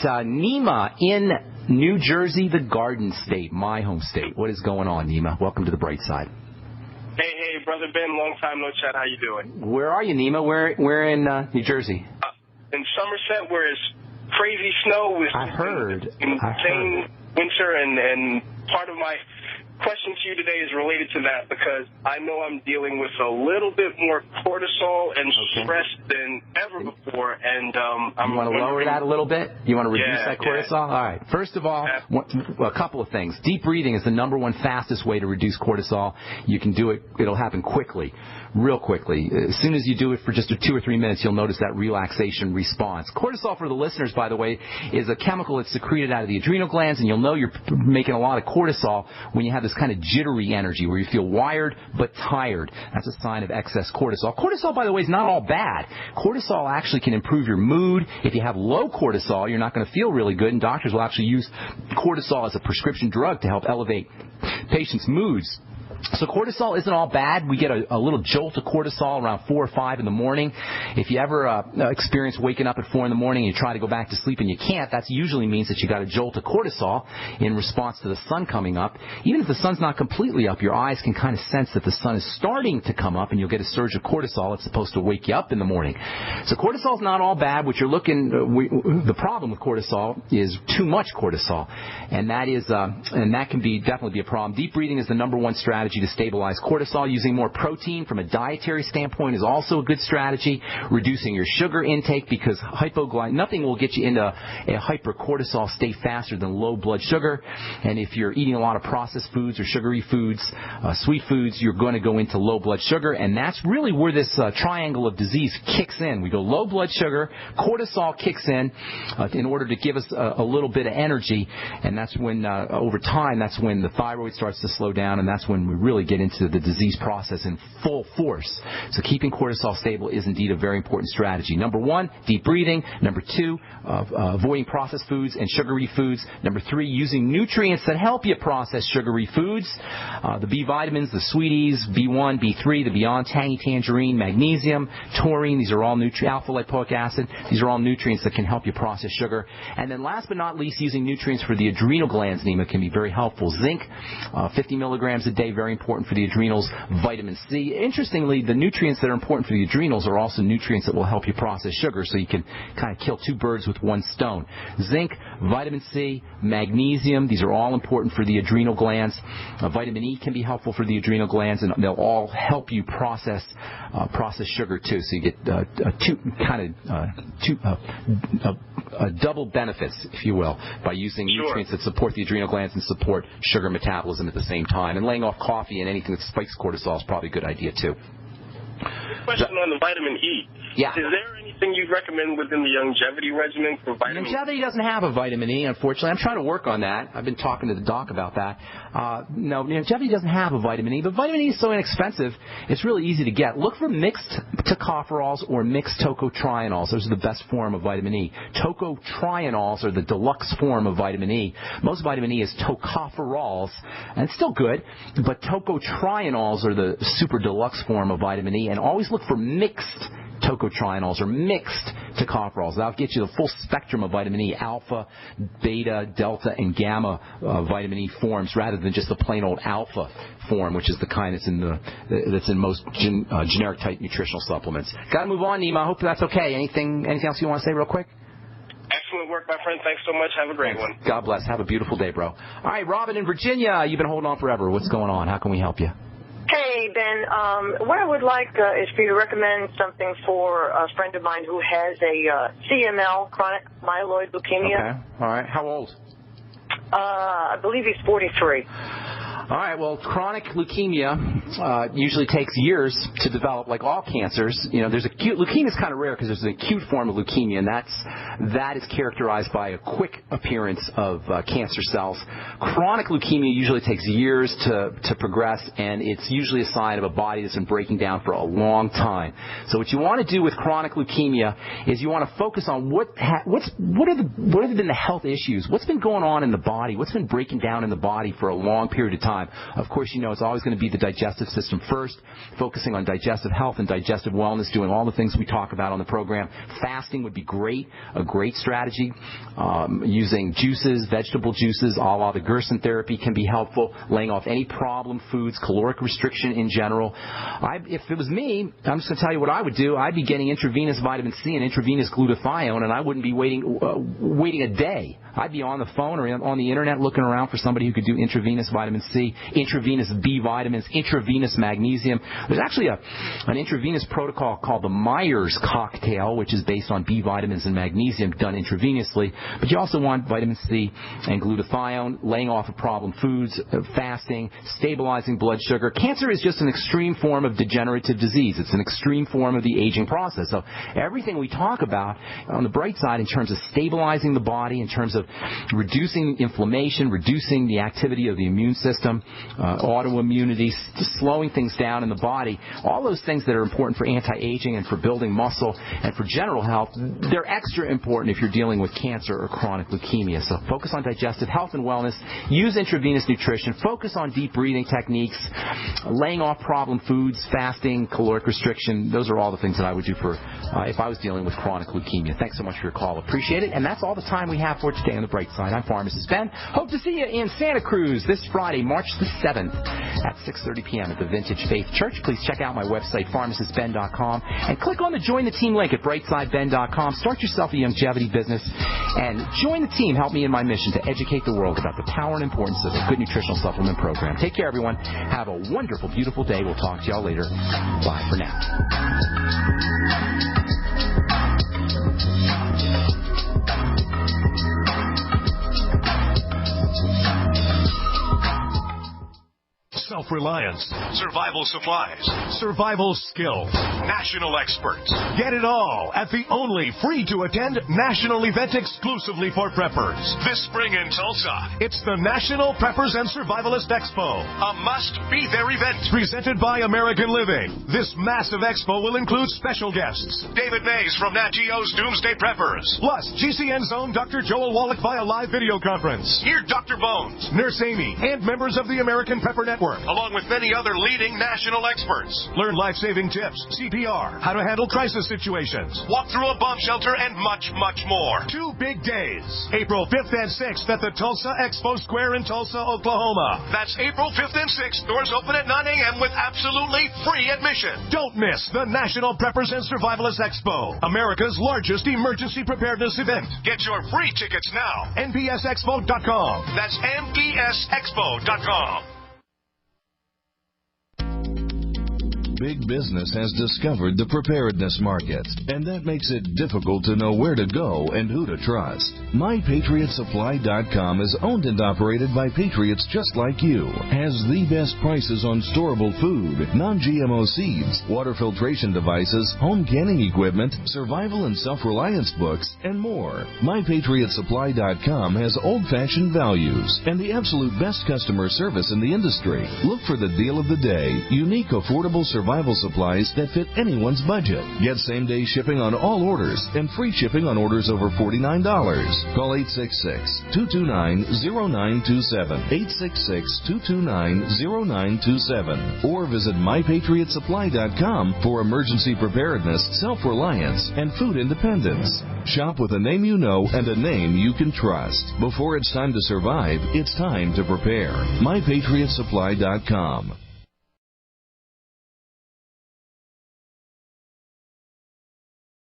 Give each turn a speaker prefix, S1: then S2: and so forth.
S1: Nima in New Jersey, the Garden State, my home state. What is going on, Nima? Welcome to the Brightside.
S2: Hey, Brother Ben, long time no chat. How you doing?
S1: Where are you, Nima? Where in New Jersey?
S2: In Somerset, where it's crazy snow with insane winter, and part of my question to you today is related to that because I know I'm dealing with a little bit more cortisol and stress than ever before, and
S1: you want to lower that a little bit? You want to reduce that cortisol? All right. First of all, a couple of things. Deep breathing is the number one fastest way to reduce cortisol. You can do it. It'll happen quickly. Real quickly. As soon as you do it for just 2 or 3 minutes, you'll notice that relaxation response. Cortisol, for the listeners, by the way, is a chemical that's secreted out of the adrenal glands, and you'll know you're making a lot of cortisol when you have this kind of jittery energy where you feel wired but tired. That's a sign of excess cortisol. Cortisol, by the way, is not all bad. Cortisol actually can improve your mood. If you have low cortisol, you're not going to feel really good, and doctors will actually use cortisol as a prescription drug to help elevate patients' moods. So cortisol isn't all bad. We get a little jolt of cortisol around 4 or 5 in the morning. If you ever experience waking up at 4 in the morning and you try to go back to sleep and you can't, that usually means that you got a jolt of cortisol in response to the sun coming up. Even if the sun's not completely up, your eyes can kind of sense that the sun is starting to come up, and you'll get a surge of cortisol. It's supposed to wake you up in the morning. So cortisol's not all bad. What you're the problem with cortisol is too much cortisol, and that can definitely be a problem. Deep breathing is the number one strategy to stabilize cortisol. Using more protein from a dietary standpoint is also a good strategy. Reducing your sugar intake, because nothing will get you into a hypercortisol state faster than low blood sugar. And if you're eating a lot of processed foods or sugary foods, sweet foods, you're going to go into low blood sugar. And that's really where this triangle of disease kicks in. We go low blood sugar, cortisol kicks in order to give us a little bit of energy. And that's when, over time, that's when the thyroid starts to slow down, and that's when we really get into the disease process in full force. So keeping cortisol stable is indeed a very important strategy. Number 1, deep breathing. Number 2, avoiding processed foods and sugary foods. Number 3, using nutrients that help you process sugary foods. The B vitamins, the sweeties, B1, B3, the Beyond Tangy Tangerine, magnesium, taurine. These are all alpha lipoic acid. These are all nutrients that can help you process sugar. And then last but not least, using nutrients for the adrenal glands, Nima, can be very helpful. Zinc, 50 milligrams a day, very important for the adrenals. Vitamin C. Interestingly, the nutrients that are important for the adrenals are also nutrients that will help you process sugar, so you can kind of kill 2 birds with 1 stone. Zinc, vitamin C, magnesium, these are all important for the adrenal glands. Vitamin E can be helpful for the adrenal glands, and they'll all help you process sugar too. So you get double benefits, if you will, by using nutrients that support the adrenal glands and support sugar metabolism at the same time. And laying off coffee and anything that spikes cortisol is probably a good idea too.
S2: Good question on the vitamin E.
S1: Yeah.
S2: Is there anything you'd recommend within the longevity regimen for vitamin E?
S1: Longevity doesn't have a vitamin E, unfortunately. I'm trying to work on that. I've been talking to the doc about that. No, longevity doesn't have a vitamin E, but vitamin E is so inexpensive, it's really easy to get. Look for mixed tocopherols or mixed tocotrienols. Those are the best form of vitamin E. Tocotrienols are the deluxe form of vitamin E. Most vitamin E is tocopherols, and it's still good, but tocotrienols are the super deluxe form of vitamin E, and always look for mixed tocotrienols or mixed tocopherols. That'll get you the full spectrum of vitamin E, alpha, beta, delta, and gamma vitamin E forms, rather than just the plain old alpha form, which is the kind that's in most generic type nutritional supplements. Got to move on, Nima. I hope that's okay. Anything else you want to say real quick?
S2: Excellent work, my friend. Thanks so much. Have a great one.
S1: God bless. Have a beautiful day, bro. All right, Robin in Virginia. You've been holding on forever. What's going on? How can we help you?
S3: Hey, Ben. What I would like is for you to recommend something for a friend of mine who has a CML, chronic myeloid leukemia.
S1: Okay. All right. How old?
S3: I believe he's 43.
S1: All right, well, chronic leukemia usually takes years to develop, like all cancers. You know, there's acute leukemia is kind of rare because there's an acute form of leukemia, and that is characterized by a quick appearance of cancer cells. Chronic leukemia usually takes years to progress, and it's usually a sign of a body that's been breaking down for a long time. So what you want to do with chronic leukemia is you want to focus on what have been the health issues, what's been going on in the body, what's been breaking down in the body for a long period of time. time. Of course, you know it's always going to be the digestive system first, focusing on digestive health and digestive wellness, doing all the things we talk about on the program. Fasting would be great, a great strategy. Using juices, vegetable juices, a la the Gerson therapy can be helpful. Laying off any problem foods, caloric restriction in general. If it was me, I'm just going to tell you what I would do. I'd be getting intravenous vitamin C and intravenous glutathione, and I wouldn't be waiting a day. I'd be on the phone or on the internet looking around for somebody who could do intravenous vitamin C, intravenous B vitamins, intravenous magnesium. There's actually an intravenous protocol called the Myers cocktail, which is based on B vitamins and magnesium done intravenously. But you also want vitamin C and glutathione, laying off of problem foods, fasting, stabilizing blood sugar. Cancer is just an extreme form of degenerative disease. It's an extreme form of the aging process. So everything we talk about on the bright side in terms of stabilizing the body, in terms of reducing inflammation, reducing the activity of the immune system, autoimmunity, slowing things down in the body, all those things that are important for anti-aging and for building muscle and for general health, they're extra important if you're dealing with cancer or chronic leukemia. So focus on digestive health and wellness, use intravenous nutrition, focus on deep breathing techniques, laying off problem foods, fasting, caloric restriction. Those are all the things that I would do for if I was dealing with chronic leukemia. Thanks so much for your call. Appreciate it. And that's all the time we have for today on the Bright Side. I'm Pharmacist Ben. Hope to see you in Santa Cruz this Friday, March the 7th at 6:30 p.m. at the Vintage Faith Church. Please check out my website, pharmacistben.com, and click on the Join the Team link at brightsideben.com. Start yourself a longevity business and join the team. Help me in my mission to educate the world about the power and importance of a good nutritional supplement program. Take care, everyone. Have a wonderful, beautiful day. We'll talk to y'all later. Bye for now.
S4: Self-reliance, survival supplies, survival skills, national experts. Get it all at the only free-to-attend national event exclusively for preppers. This spring in Tulsa, it's the National Preppers and Survivalist Expo, a must-be-there event presented by American Living. This massive expo will include special guests, David Mays from Nat Geo's Doomsday Preppers, plus GCN's own Dr. Joel Wallach via live video conference. Hear Dr. Bones, Nurse Amy, and members of the American Prepper Network, along with many other leading national experts. Learn life-saving tips, CPR, how to handle crisis situations, walk through a bomb shelter, and much, much more. 2 big days, April 5th and 6th at the Tulsa Expo Square in Tulsa, Oklahoma. That's April 5th and 6th. Doors open at 9 a.m. with absolutely free admission. Don't miss the National Preppers and Survivalists Expo, America's largest emergency preparedness event. Get your free tickets now. NPSExpo.com. That's NPSExpo.com.
S5: Big business has discovered the preparedness market, and that makes it difficult to know where to go and who to trust. MyPatriotSupply.com is owned and operated by patriots just like you, has the best prices on storable food, non-GMO seeds, water filtration devices, home canning equipment, survival and self-reliance books, and more. MyPatriotSupply.com has old-fashioned values and the absolute best customer service in the industry. Look for the deal of the day, unique, affordable survival supplies that fit anyone's budget. Get same-day shipping on all orders and free shipping on orders over $49. Call 866-229-0927, 866-229-0927, or visit MyPatriotSupply.com for emergency preparedness, self-reliance, and food independence. Shop with a name you know and a name you can trust. Before it's time to survive, it's time to prepare. MyPatriotSupply.com.